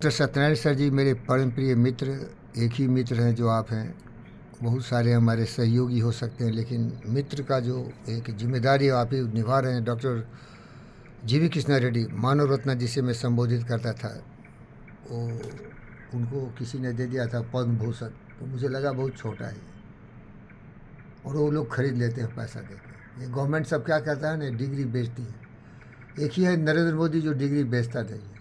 Doctor Satyanarayan sir जी मेरे परम प्रिय मित्र, एक ही मित्र हैं जो आप हैं। बहुत सारे हमारे सहयोगी हो सकते हैं, लेकिन मित्र का जो एक जिम्मेदारी आप ही निभा रहे हैं। डॉक्टर जीवी कृष्णा रेड्डी, मानव रत्न जिसे मैं संबोधित करता था, वो उनको किसी ने दे दिया था पद्म भूषण। तो मुझे लगा बहुत छोटा है और वो लोग खरीद लेते हैं पैसा देकर। ये गवर्नमेंट सब क्या करता है ना, डिग्री बेचती है। एक ही है नरेंद्र मोदी जो डिग्री बेचता नहीं है।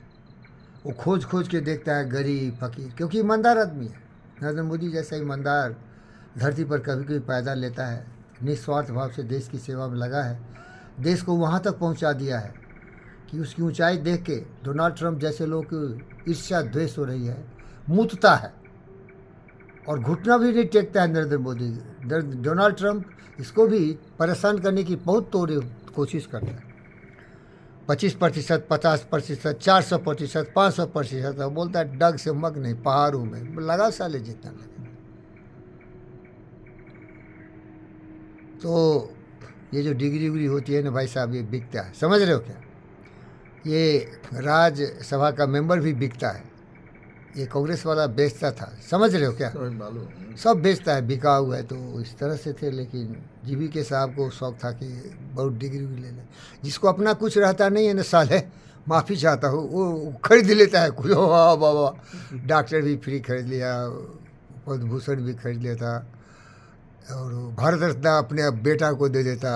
वो खोज खोज के देखता है गरीब फकीर, क्योंकि ईमानदार आदमी है। नरेंद्र मोदी जैसा ईमानदार धरती पर कभी कभी पैदा लेता है, निस्वार्थ भाव से देश की सेवा में लगा है, देश को वहाँ तक पहुँचा दिया है कि उसकी ऊंचाई देख के डोनाल्ड ट्रंप जैसे लोग की ईर्ष्या द्वेष हो रही है, मुतता है और घुटना भी नहीं टेकता है नरेंद्र मोदी। डोनाल्ड ट्रंप इसको भी परेशान करने की बहुत तोड़ कोशिश करता है। 25%, 50%, 400%, 500%। बोलता है डग से मग नहीं, पहाड़ों में लगा साले जितना लगे। तो ये जो डिग्री उग्री होती है ना भाई साहब, ये बिकता है, समझ रहे हो क्या? ये राज्यसभा का मेंबर भी बिकता है। ये कांग्रेस वाला बेचता था, समझ रहे हो क्या? सब बेचता है, बिका हुआ है। तो इस तरह से थे, लेकिन जीवी के साहब को शौक था कि बहुत डिग्री भी ले लें। जिसको अपना कुछ रहता नहीं है ना साले, माफ़ी चाहता हूँ, वो खरीद लेता है कुछ। वाह बाबा, डॉक्टर भी फ्री खरीद लिया, पद्म भूषण भी खरीद लेता, और भारत रत्न अपने बेटा को दे देता।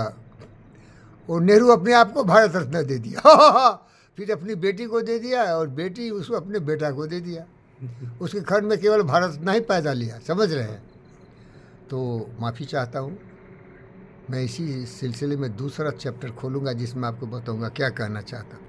और नेहरू अपने आप को भारत रत्न दे दिया फिर अपनी बेटी को दे दिया, और बेटी उसको अपने बेटा को दे दिया। उसके घर में केवल भारत रत्न ही पैदा लिया, समझ रहे हैं? तो माफ़ी चाहता हूँ। मैं इसी सिलसिले में दूसरा चैप्टर खोलूँगा जिसमें आपको बताऊँगा क्या कहना चाहता हूँ।